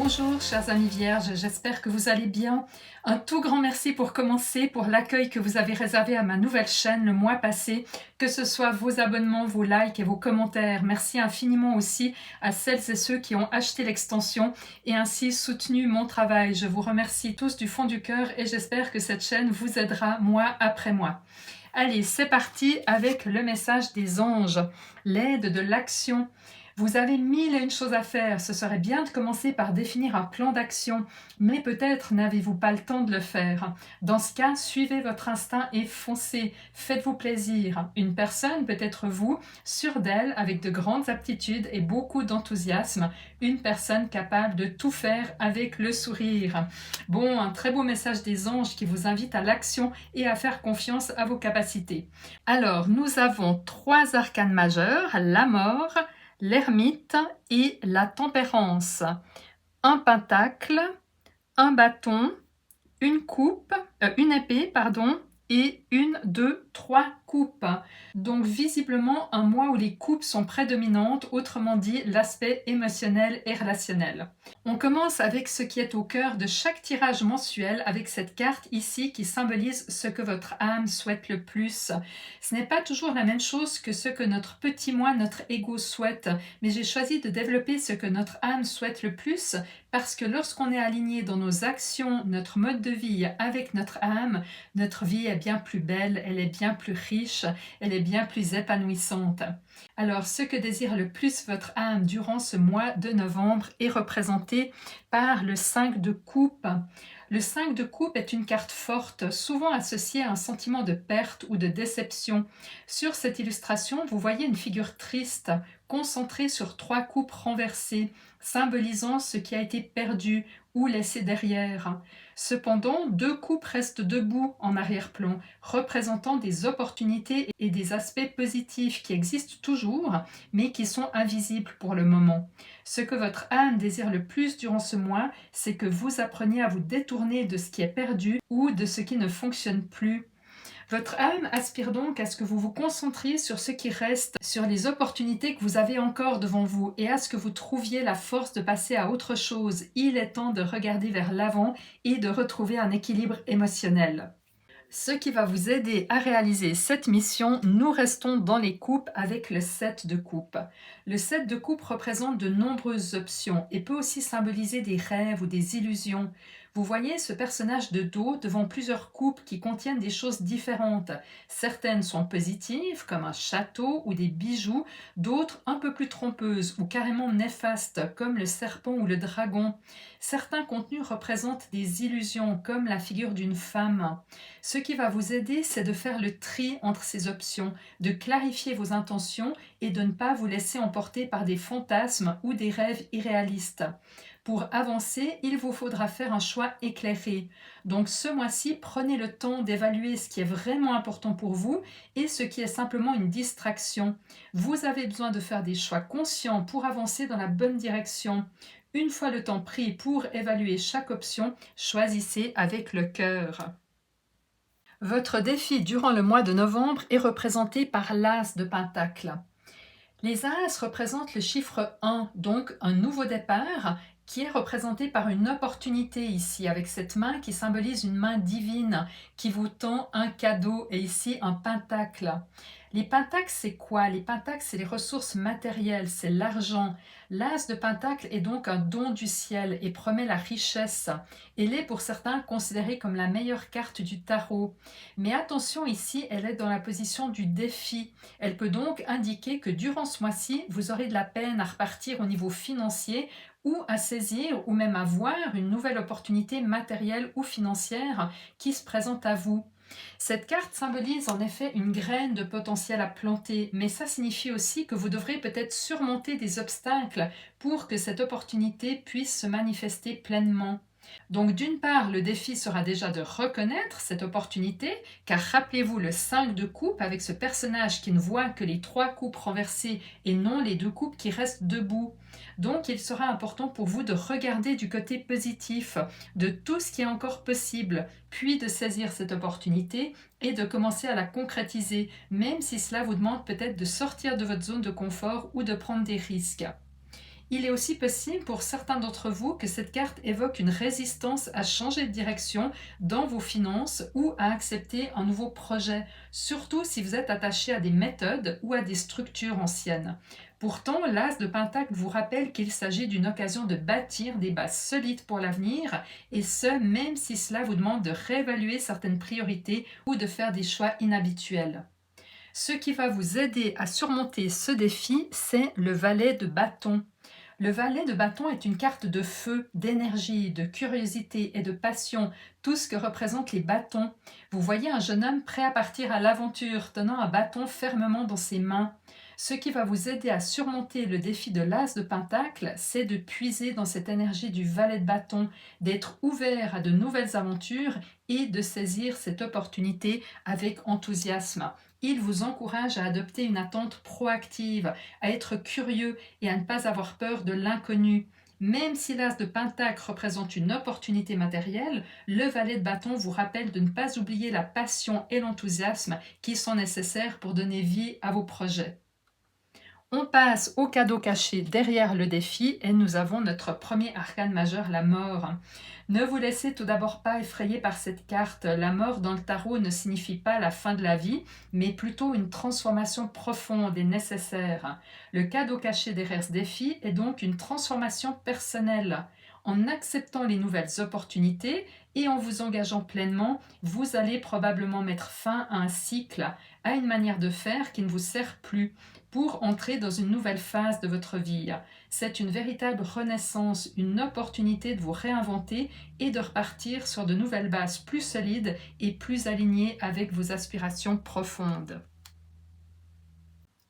Bonjour chers amis vierges, j'espère que vous allez bien. Un tout grand merci pour commencer, pour l'accueil que vous avez réservé à ma nouvelle chaîne le mois passé, que ce soit vos abonnements, vos likes et vos commentaires. Merci infiniment aussi à celles et ceux qui ont acheté l'extension et ainsi soutenu mon travail. Je vous remercie tous du fond du cœur et j'espère que cette chaîne vous aidera mois après mois. Allez, c'est parti avec le message des anges, l'aide de l'action. Vous avez mille et une choses à faire, ce serait bien de commencer par définir un plan d'action, mais peut-être n'avez-vous pas le temps de le faire. Dans ce cas, suivez votre instinct et foncez, faites-vous plaisir. Une personne peut être vous, sûre d'elle, avec de grandes aptitudes et beaucoup d'enthousiasme, une personne capable de tout faire avec le sourire. Bon, un très beau message des anges qui vous invite à l'action et à faire confiance à vos capacités. Alors, nous avons trois arcanes majeurs, la mort, l'ermite et la tempérance. Un pentacle, un bâton, une coupe, une épée, pardon, et une, deux, trois coupes. Donc visiblement un mois où les coupes sont prédominantes, autrement dit l'aspect émotionnel et relationnel. On commence avec ce qui est au cœur de chaque tirage mensuel avec cette carte ici qui symbolise ce que votre âme souhaite le plus. Ce n'est pas toujours la même chose que ce que notre petit moi, notre ego souhaite, mais j'ai choisi de développer ce que notre âme souhaite le plus parce que lorsqu'on est aligné dans nos actions, notre mode de vie avec notre âme, notre vie est bien plus belle, elle est bien plus riche, elle est bien plus épanouissante. Alors, ce que désire le plus votre âme durant ce mois de novembre est représenté par le 5 de coupe. Le 5 de coupe est une carte forte, souvent associée à un sentiment de perte ou de déception. Sur cette illustration, vous voyez une figure triste, concentrée sur trois coupes renversées, symbolisant ce qui a été perdu ou laissé derrière. Cependant, deux coupes restent debout en arrière-plan, représentant des opportunités et des aspects positifs qui existent toujours, mais qui sont invisibles pour le moment. Ce que votre âme désire le plus durant ce mois, c'est que vous appreniez à vous détourner de ce qui est perdu ou de ce qui ne fonctionne plus. Votre âme aspire donc à ce que vous vous concentriez sur ce qui reste, sur les opportunités que vous avez encore devant vous et à ce que vous trouviez la force de passer à autre chose. Il est temps de regarder vers l'avant et de retrouver un équilibre émotionnel. Ce qui va vous aider à réaliser cette mission, nous restons dans les coupes avec le 7 de coupe. Le 7 de coupe représente de nombreuses options et peut aussi symboliser des rêves ou des illusions. Vous voyez ce personnage de dos devant plusieurs coupes qui contiennent des choses différentes. Certaines sont positives, comme un château ou des bijoux, d'autres un peu plus trompeuses ou carrément néfastes, comme le serpent ou le dragon. Certains contenus représentent des illusions, comme la figure d'une femme. Ce qui va vous aider, c'est de faire le tri entre ces options, de clarifier vos intentions et de ne pas vous laisser emporter par des fantasmes ou des rêves irréalistes. Pour avancer, il vous faudra faire un choix éclairé. Donc ce mois-ci, prenez le temps d'évaluer ce qui est vraiment important pour vous et ce qui est simplement une distraction. Vous avez besoin de faire des choix conscients pour avancer dans la bonne direction. Une fois le temps pris pour évaluer chaque option, choisissez avec le cœur. Votre défi durant le mois de novembre est représenté par l'As de Pentacle. Les As représentent le chiffre 1, donc un nouveau départ, qui est représenté par une opportunité ici, avec cette main qui symbolise une main divine qui vous tend un cadeau, et ici un pentacle. Les pentacles, c'est quoi? Les pentacles, c'est les ressources matérielles, c'est l'argent. L'As de Pentacle est donc un don du ciel et promet la richesse. Elle est pour certains considérée comme la meilleure carte du tarot. Mais attention ici, elle est dans la position du défi. Elle peut donc indiquer que durant ce mois-ci, vous aurez de la peine à repartir au niveau financier ou à saisir ou même à voir une nouvelle opportunité matérielle ou financière qui se présente à vous. Cette carte symbolise en effet une graine de potentiel à planter, mais ça signifie aussi que vous devrez peut-être surmonter des obstacles pour que cette opportunité puisse se manifester pleinement. Donc d'une part, le défi sera déjà de reconnaître cette opportunité, car rappelez-vous le 5 de coupe avec ce personnage qui ne voit que les 3 coupes renversées et non les 2 coupes qui restent debout. Donc il sera important pour vous de regarder du côté positif de tout ce qui est encore possible, puis de saisir cette opportunité et de commencer à la concrétiser, même si cela vous demande peut-être de sortir de votre zone de confort ou de prendre des risques. Il est aussi possible pour certains d'entre vous que cette carte évoque une résistance à changer de direction dans vos finances ou à accepter un nouveau projet, surtout si vous êtes attaché à des méthodes ou à des structures anciennes. Pourtant, l'As de Pentacle vous rappelle qu'il s'agit d'une occasion de bâtir des bases solides pour l'avenir, et ce, même si cela vous demande de réévaluer certaines priorités ou de faire des choix inhabituels. Ce qui va vous aider à surmonter ce défi, c'est le valet de bâton. Le valet de bâton est une carte de feu, d'énergie, de curiosité et de passion, tout ce que représentent les bâtons. Vous voyez un jeune homme prêt à partir à l'aventure, tenant un bâton fermement dans ses mains. Ce qui va vous aider à surmonter le défi de l'As de Pentacle, c'est de puiser dans cette énergie du valet de bâton, d'être ouvert à de nouvelles aventures et de saisir cette opportunité avec enthousiasme. Il vous encourage à adopter une attente proactive, à être curieux et à ne pas avoir peur de l'inconnu. Même si l'As de Pentacle représente une opportunité matérielle, le valet de bâton vous rappelle de ne pas oublier la passion et l'enthousiasme qui sont nécessaires pour donner vie à vos projets. On passe au cadeau caché derrière le défi et nous avons notre premier arcane majeur, la mort. Ne vous laissez tout d'abord pas effrayer par cette carte. La mort dans le tarot ne signifie pas la fin de la vie, mais plutôt une transformation profonde et nécessaire. Le cadeau caché derrière ce défi est donc une transformation personnelle. En acceptant les nouvelles opportunités et en vous engageant pleinement, vous allez probablement mettre fin à un cycle, à une manière de faire qui ne vous sert plus, pour entrer dans une nouvelle phase de votre vie. C'est une véritable renaissance, une opportunité de vous réinventer et de repartir sur de nouvelles bases plus solides et plus alignées avec vos aspirations profondes.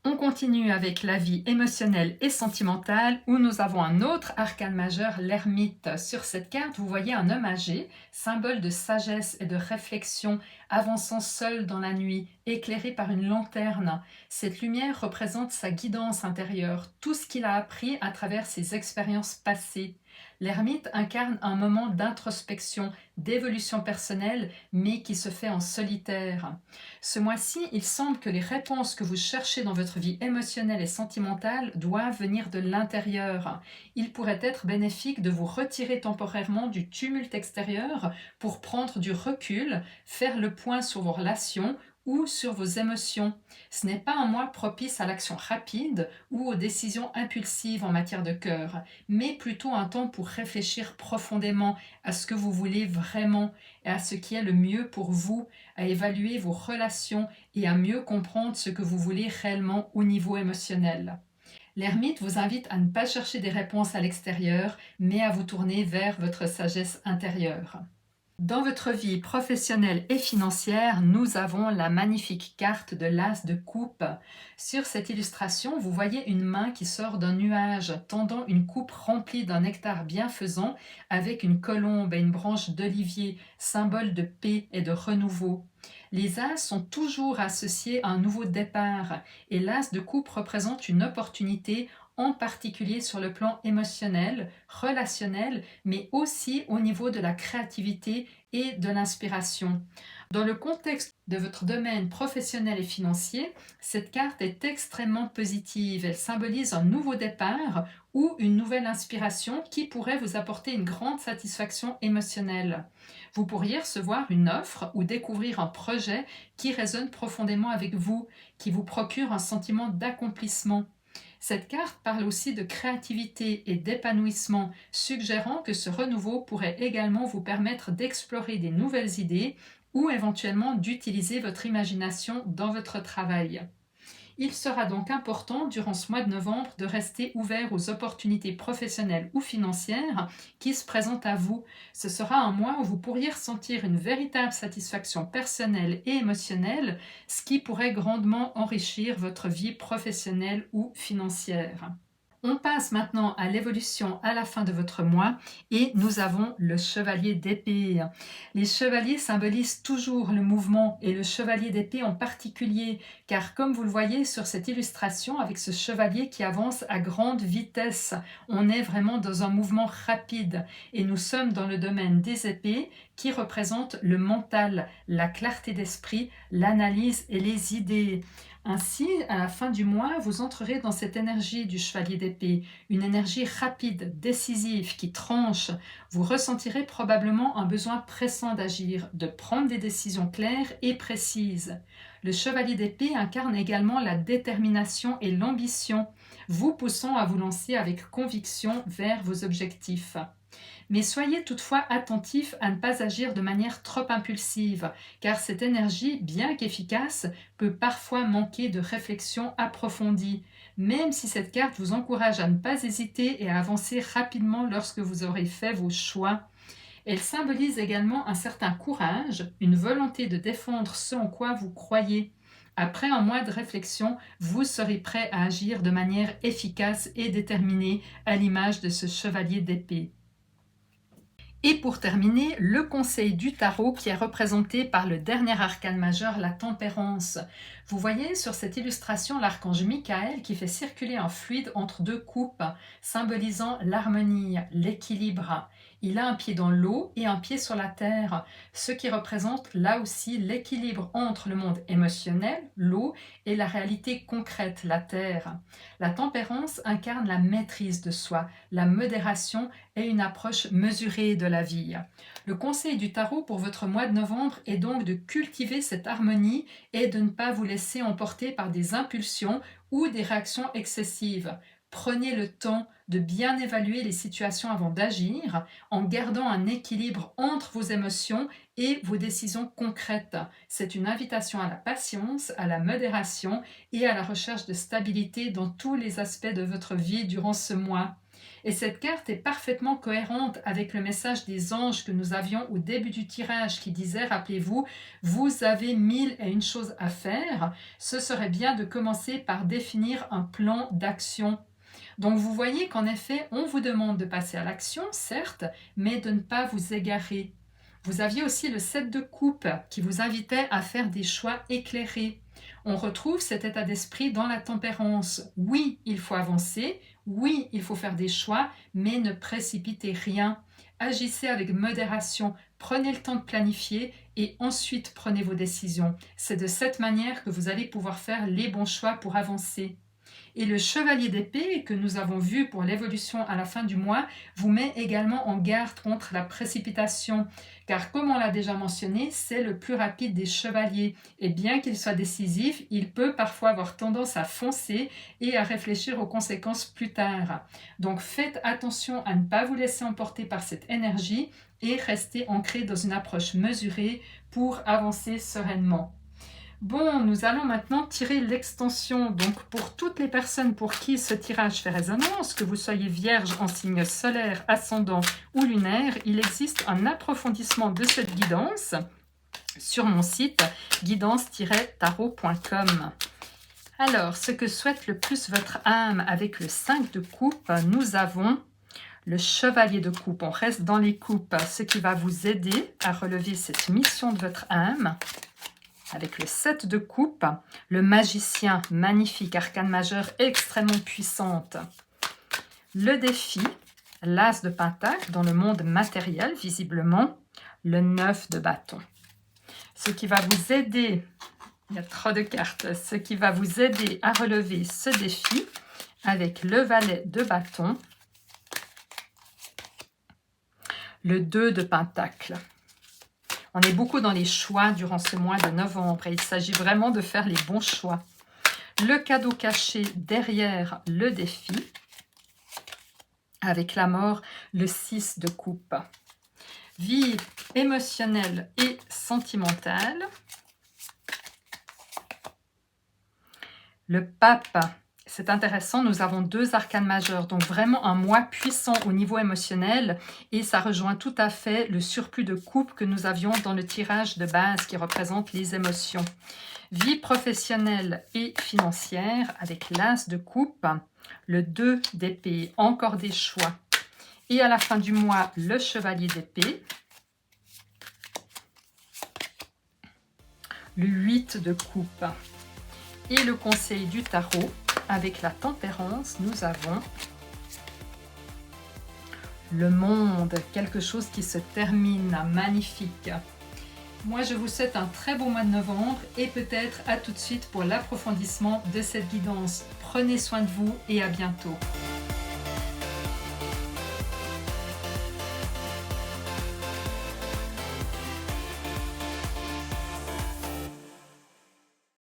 On continue avec la vie émotionnelle et sentimentale où nous avons un autre arcane majeur, l'ermite. Sur cette carte, vous voyez un homme âgé, symbole de sagesse et de réflexion, avançant seul dans la nuit, éclairé par une lanterne. Cette lumière représente sa guidance intérieure, tout ce qu'il a appris à travers ses expériences passées. L'ermite incarne un moment d'introspection, d'évolution personnelle, mais qui se fait en solitaire. Ce mois-ci, il semble que les réponses que vous cherchez dans votre vie émotionnelle et sentimentale doivent venir de l'intérieur. Il pourrait être bénéfique de vous retirer temporairement du tumulte extérieur pour prendre du recul, faire le point sur vos relations ou sur vos émotions. Ce n'est pas un mois propice à l'action rapide ou aux décisions impulsives en matière de cœur, mais plutôt un temps pour réfléchir profondément à ce que vous voulez vraiment et à ce qui est le mieux pour vous, à évaluer vos relations et à mieux comprendre ce que vous voulez réellement au niveau émotionnel. L'ermite vous invite à ne pas chercher des réponses à l'extérieur, mais à vous tourner vers votre sagesse intérieure. Dans votre vie professionnelle et financière, nous avons la magnifique carte de l'As de coupe. Sur cette illustration, vous voyez une main qui sort d'un nuage, tendant une coupe remplie d'un nectar bienfaisant avec une colombe et une branche d'olivier, symbole de paix et de renouveau. Les As sont toujours associés à un nouveau départ et l'As de coupe représente une opportunité en particulier sur le plan émotionnel, relationnel, mais aussi au niveau de la créativité et de l'inspiration. Dans le contexte de votre domaine professionnel et financier, cette carte est extrêmement positive. Elle symbolise un nouveau départ ou une nouvelle inspiration qui pourrait vous apporter une grande satisfaction émotionnelle. Vous pourriez recevoir une offre ou découvrir un projet qui résonne profondément avec vous, qui vous procure un sentiment d'accomplissement. Cette carte parle aussi de créativité et d'épanouissement, suggérant que ce renouveau pourrait également vous permettre d'explorer des nouvelles idées ou éventuellement d'utiliser votre imagination dans votre travail. Il sera donc important durant ce mois de novembre de rester ouvert aux opportunités professionnelles ou financières qui se présentent à vous. Ce sera un mois où vous pourriez ressentir une véritable satisfaction personnelle et émotionnelle, ce qui pourrait grandement enrichir votre vie professionnelle ou financière. On passe maintenant à l'évolution à la fin de votre mois et nous avons le chevalier d'épée. Les chevaliers symbolisent toujours le mouvement et le chevalier d'épée en particulier, car comme vous le voyez sur cette illustration avec ce chevalier qui avance à grande vitesse, on est vraiment dans un mouvement rapide et nous sommes dans le domaine des épées qui représente le mental, la clarté d'esprit, l'analyse et les idées. Ainsi, à la fin du mois, vous entrerez dans cette énergie du chevalier d'épée, une énergie rapide, décisive, qui tranche. Vous ressentirez probablement un besoin pressant d'agir, de prendre des décisions claires et précises. Le chevalier d'épée incarne également la détermination et l'ambition, vous poussant à vous lancer avec conviction vers vos objectifs. Mais soyez toutefois attentif à ne pas agir de manière trop impulsive, car cette énergie, bien qu'efficace, peut parfois manquer de réflexion approfondie, même si cette carte vous encourage à ne pas hésiter et à avancer rapidement lorsque vous aurez fait vos choix. Elle symbolise également un certain courage, une volonté de défendre ce en quoi vous croyez. Après un mois de réflexion, vous serez prêt à agir de manière efficace et déterminée, à l'image de ce chevalier d'épée. Et pour terminer, le conseil du tarot qui est représenté par le dernier arcane majeur, la tempérance. Vous voyez sur cette illustration l'archange Michael qui fait circuler un fluide entre deux coupes, symbolisant l'harmonie, l'équilibre. Il a un pied dans l'eau et un pied sur la terre, ce qui représente là aussi l'équilibre entre le monde émotionnel, l'eau, et la réalité concrète, la terre. La tempérance incarne la maîtrise de soi, la modération et une approche mesurée de la vie. Le conseil du tarot pour votre mois de novembre est donc de cultiver cette harmonie et de ne pas vous laisser emporter par des impulsions ou des réactions excessives. Prenez le temps de bien évaluer les situations avant d'agir, en gardant un équilibre entre vos émotions et vos décisions concrètes. C'est une invitation à la patience, à la modération et à la recherche de stabilité dans tous les aspects de votre vie durant ce mois. Et cette carte est parfaitement cohérente avec le message des anges que nous avions au début du tirage qui disait, rappelez-vous, vous avez 1001 choses à faire. Ce serait bien de commencer par définir un plan d'action. Donc vous voyez qu'en effet, on vous demande de passer à l'action, certes, mais de ne pas vous égarer. Vous aviez aussi le 7 de coupe qui vous invitait à faire des choix éclairés. On retrouve cet état d'esprit dans la tempérance. Oui, il faut avancer, oui, il faut faire des choix, mais ne précipitez rien. Agissez avec modération, prenez le temps de planifier et ensuite prenez vos décisions. C'est de cette manière que vous allez pouvoir faire les bons choix pour avancer. Et le chevalier d'épée que nous avons vu pour l'évolution à la fin du mois vous met également en garde contre la précipitation, car comme on l'a déjà mentionné, c'est le plus rapide des chevaliers. Et bien qu'il soit décisif, il peut parfois avoir tendance à foncer et à réfléchir aux conséquences plus tard. Donc faites attention à ne pas vous laisser emporter par cette énergie et restez ancré dans une approche mesurée pour avancer sereinement. Bon, nous allons maintenant tirer l'extension. Donc, pour toutes les personnes pour qui ce tirage fait résonance, que vous soyez vierge en signe solaire, ascendant ou lunaire, il existe un approfondissement de cette guidance sur mon site guidance-tarot.com. Alors, ce que souhaite le plus votre âme avec le 5 de coupe, nous avons le chevalier de coupe. On reste dans les coupes, ce qui va vous aider à relever cette mission de votre âme. Avec le 7 de coupe, le magicien, magnifique, arcane majeur extrêmement puissante. Le défi, l'as de pentacle dans le monde matériel, visiblement, le 9 de bâton. Ce qui va vous aider, il y a trop de cartes, ce qui va vous aider à relever ce défi avec le valet de bâton, le 2 de pentacle. On est beaucoup dans les choix durant ce mois de novembre et il s'agit vraiment de faire les bons choix. Le cadeau caché derrière le défi, avec la mort, le 6 de coupe. Vie émotionnelle et sentimentale. Le pape. C'est intéressant, nous avons 2 arcanes majeurs, donc vraiment un mois puissant au niveau émotionnel et ça rejoint tout à fait le surplus de coupe que nous avions dans le tirage de base qui représente les émotions. Vie professionnelle et financière avec l'as de coupe, le 2 d'épée, encore des choix. Et à la fin du mois, le chevalier d'épée, le 8 de coupe. Et le conseil du tarot, avec la tempérance, nous avons le monde, quelque chose qui se termine, magnifique. Moi, je vous souhaite un très beau mois de novembre et peut-être à tout de suite pour l'approfondissement de cette guidance. Prenez soin de vous et à bientôt.